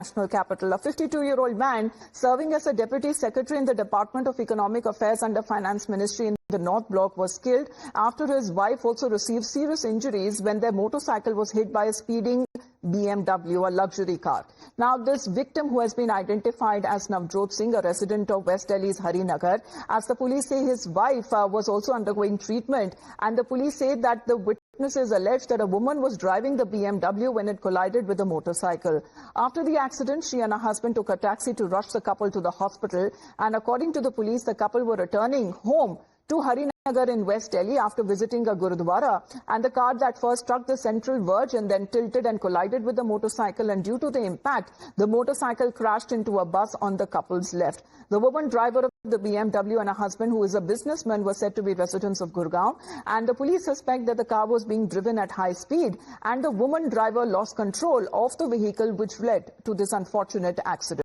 national capital. A 52-year-old man serving as a deputy secretary in the Department of Economic Affairs under Finance Ministry in the North Block was killed after his wife also received serious injuries when their motorcycle was hit by a speeding BMW, a luxury car. Now, this victim, who has been identified as Navjot Singh, a resident of West Delhi's Harinagar, as the police say his wife was also undergoing treatment, and the police say that the witnesses alleged that a woman was driving the BMW when it collided with a motorcycle. After the accident, she and her husband took a taxi to rush the couple to the hospital, and according to the police, the couple were returning home to Harinagar in West Delhi after visiting a Gurudwara, and the car that first struck the central verge and then tilted and collided with the motorcycle, and due to the impact, the motorcycle crashed into a bus on the couple's left. The woman driver of the BMW and her husband, who is a businessman, were said to be residents of Gurgaon, and the police suspect that the car was being driven at high speed and the woman driver lost control of the vehicle, which led to this unfortunate accident.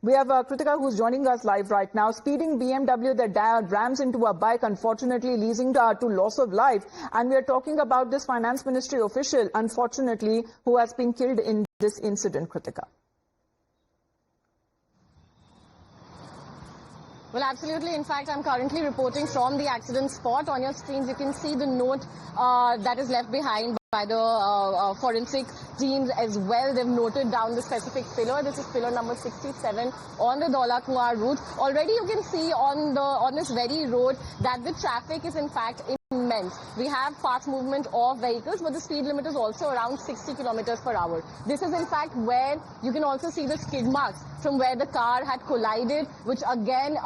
We have Kritika, who's joining us live right now. Speeding BMW that rams into a bike, unfortunately leading to loss of life. And we are talking about this finance ministry official, unfortunately, who has been killed in this incident, Kritika. Well, absolutely. In fact, I'm currently reporting from the accident spot. On your screens, you can see the note that is left behind by the forensic teams as well. They've noted down the specific pillar. This is pillar number 67 on the Daula Kuan route. Already you can see on this very road that the traffic is in fact immense. We have fast movement of vehicles, but the speed limit is also around 60 kilometers per hour. This is in fact where you can also see the skid marks from where the car had collided, which again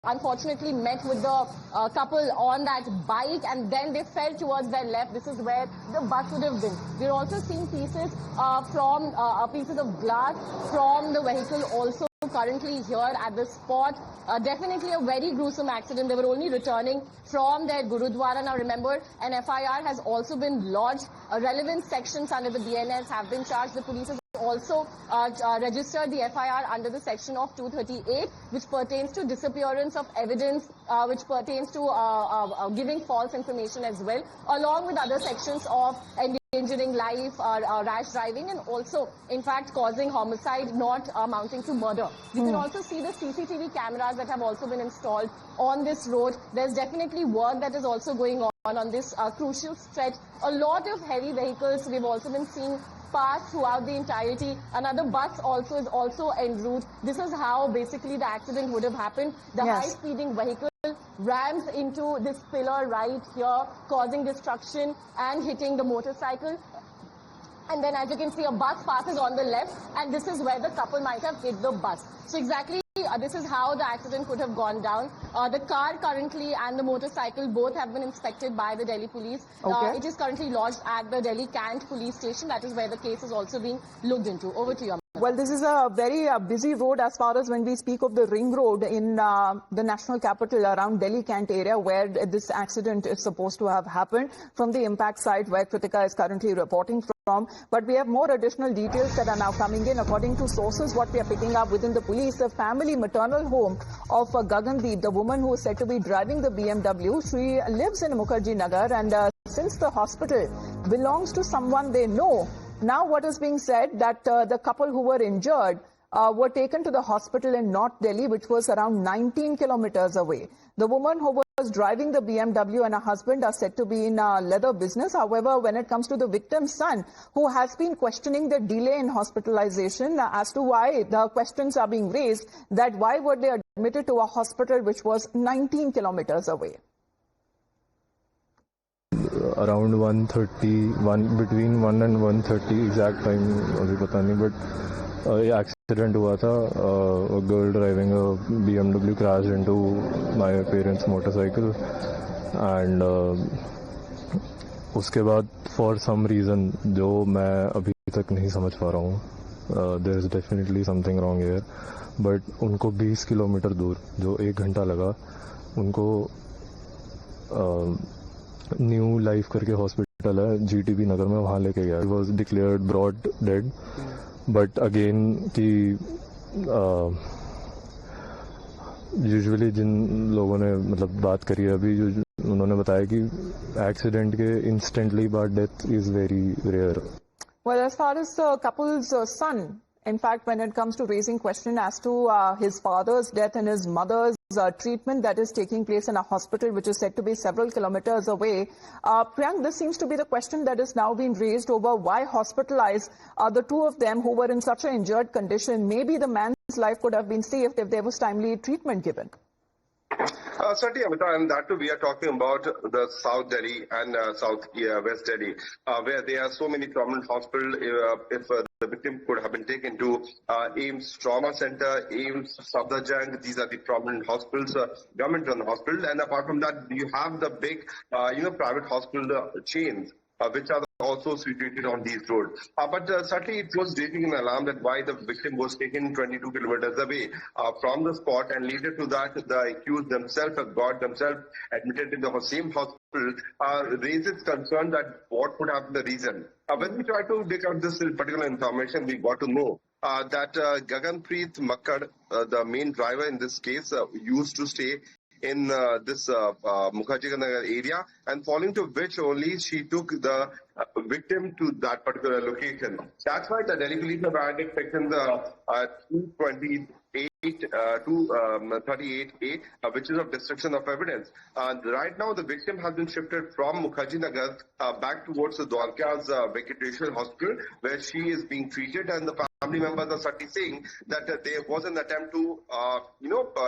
unfortunately met with the couple on that bike, and then they fell towards their left. This is where the bus would have been. We're also seeing pieces from pieces of glass from the vehicle also currently here at the spot. Definitely a very gruesome accident. They were only returning from their Gurudwara. Now remember, an FIR has also been lodged. Relevant sections under the BNS have been charged. The police has also registered the FIR under the section of 238, which pertains to disappearance of evidence, which pertains to giving false information as well, along with other sections of endangering life, rash driving, and also, in fact, causing homicide not amounting to murder. You can also see the CCTV cameras that have also been installed on this road. There's definitely work that is also going on this crucial stretch. A lot of heavy vehicles we've also been seeing pass throughout the entirety. Another bus also is en route. This is how basically the accident would have happened. The high-speeding vehicle rams into this pillar right here, causing destruction and hitting the motorcycle. And then, as you can see, a bus passes on the left, and this is where the couple might have hit the bus. So exactly, this is how the accident could have gone down. The car currently and the motorcycle both have been inspected by the Delhi police. It is currently lodged at the Delhi Cant police station. That is where the case is also being looked into. Over to you. Well, this is a very busy road as far as when we speak of the ring road in the national capital around Delhi Cant area, where this accident is supposed to have happened, from the impact site where Kritika is currently reporting from. But we have more additional details that are now coming in. According to sources, what we are picking up within the police, the family maternal home of Gagandeep, the woman who is said to be driving the BMW, she lives in Mukherjee Nagar, and since the hospital belongs to someone they know, now what is being said that the couple who were injured were taken to the hospital in North Delhi, which was around 19 kilometers away. The woman who was driving the BMW and her husband are said to be in leather business. However, when it comes to the victim's son, who has been questioning the delay in hospitalization as to why the questions are being raised, that why were they admitted to a hospital which was 19 kilometers away. Around 1:30, between 1 and 1:30 exact time अभी पता नहीं, but accident हुआ था. A girl driving a BMW crashed into my parents' motorcycle, and उसके बाद for some reason जो मैं अभी तक नहीं समझ पा रहा हूँ, there is definitely something wrong here, but उनको 20 किलोमीटर दूर जो 1 घंटा लगा, उनको न्यू लाइफ करके हॉस्पिटल है GTB नगर में, वहाँ लेके गया. He was declared broad dead, but again कि यूजुअली जिन लोगों ने मतलब बात करी है अभी, उन्होंने बताया कि एक्सीडेंट के इंस्टेंटली बाद death is very rare. Well, as far as the couple's son In fact, when it comes to raising question as to his father's death and his mother's treatment that is taking place in a hospital which is said to be several kilometers away, Priyank, this seems to be the question that is now being raised over why hospitalize the two of them who were in such an injured condition. Maybe the man's life could have been saved if there was timely treatment given. Certainly, Amita, and that too, we are talking about the South Delhi and West Delhi, where there are so many prominent hospitals. If the victim could have been taken to AIIMS Trauma Center, AIIMS Safdarjung, these are the prominent hospitals, government-run hospitals, and apart from that, you have the big, private hospital chains, which are also situated on these roads. But certainly it was raising an alarm that why the victim was taken 22 kilometers away from the spot, and later to that the accused themselves got themselves admitted in the same hospital, raises concern that what could have been the reason. When we try to dig out this particular information, we got to know that Gaganpreet Makkad, the main driver in this case, used to stay in this Mukherjee Nagar area, and following to which only she took the victim to that particular location. That's why the Delhi police have added sections 238A, which is of destruction of evidence. Right now, the victim has been shifted from Mukherjee Nagar back towards the Dwarka's Vegetation Hospital, where she is being treated, and the family members are certainly saying that there was an attempt to,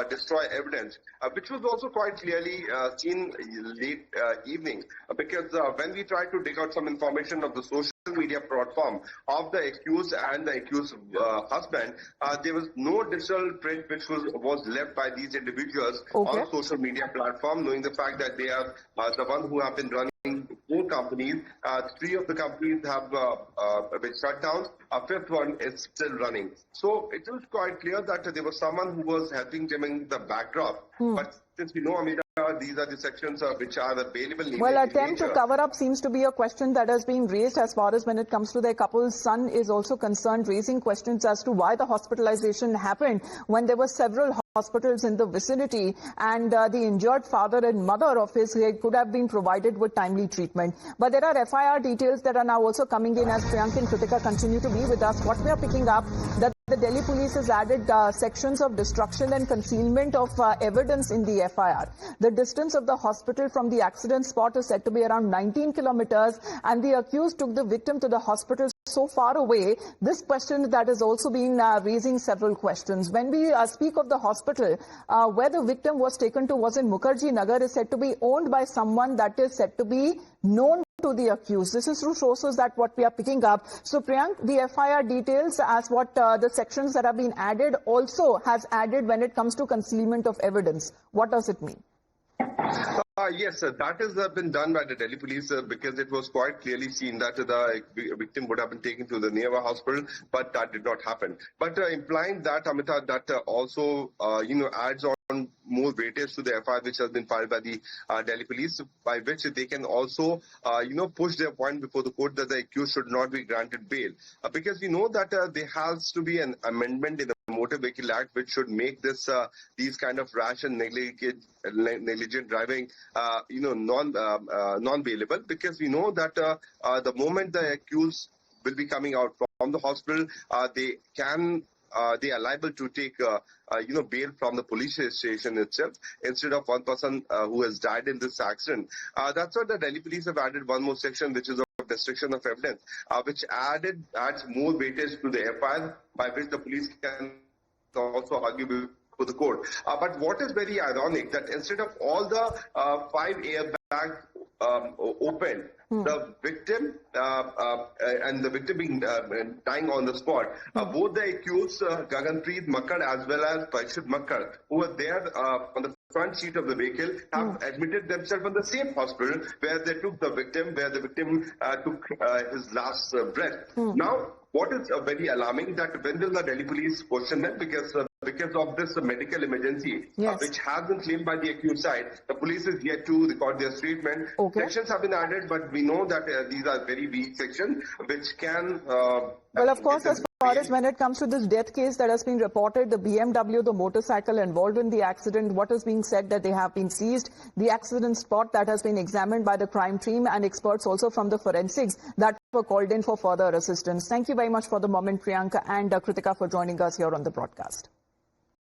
destroy evidence, which was also quite clearly seen late evening, because when we tried to dig out some information of the social media platform of the accused and the accused husband, there was no digital print which was left by these individuals on social media platform, knowing the fact that they are the one who have been running 4 companies. 3 of the companies have been shut down. A 5th one is still running. So it was quite clear that there was someone who was helping them in the backdrop. But since we know, Amita, these are the sections which are available. Well, attempt to cover up seems to be a question that has been raised as far as when it comes to their couple's son is also concerned, raising questions as to why the hospitalization happened when there were several hospitals in the vicinity, and the injured father and mother of his could have been provided with timely treatment. But there are FIR details that are now also coming in as Priyank and Kritika continue to be with us. What we are picking up, that the Delhi police has added sections of destruction and concealment of evidence in the FIR. The distance of the hospital from the accident spot is said to be around 19 kilometers, and the accused took the victim to the hospital so far away. This question that has also been raising several questions. When we speak of the hospital, where the victim was taken to was in Mukherjee Nagar, is said to be owned by someone that is said to be known to the accused. This is through sources that what we are picking up. So Priyank, the FIR details as what the sections that have been added also has added when it comes to concealment of evidence. What does it mean? Yes, that has been done by the Delhi police because it was quite clearly seen that the victim would have been taken to the nearby hospital, but that did not happen. But implying that, Amita, that also, adds on more weightage to the FIR which has been filed by the Delhi police, by which they can also, push their point before the court that the accused should not be granted bail. Because we know that there has to be an amendment in the Motor Vehicle Act which should make this these kind of rash and negligent driving non-bailable, because we know that the moment the accused will be coming out from the hospital, they are liable to take bail from the police station itself instead of one person who has died in this accident. That's why the Delhi police have added one more section, which is of destruction of evidence, which adds more weightage to the FIR, by which the police can also argue before the court. But what is very ironic, that instead of all the 5 airbags opened, the victim and the victim being dying on the spot, both the accused Gaganpreet Makkad as well as Parikshit Makkad, who were there on the front seat of the vehicle, have admitted themselves in the same hospital where they took the victim, where the victim took his last breath. Now, what is very alarming, that when will the Delhi police question them, because of this medical emergency, which has been claimed by the accused side, the police is yet to record their statement. Sections have been added, but we know that these are very weak sections, which can... well, of course, as far as when it comes to this death case that has been reported, the BMW, the motorcycle involved in the accident, what is being said that they have been seized, the accident spot that has been examined by the crime team and experts also from the forensics that were called in for further assistance. Thank you very much for the moment, Priyanka and Kritika, for joining us here on the broadcast.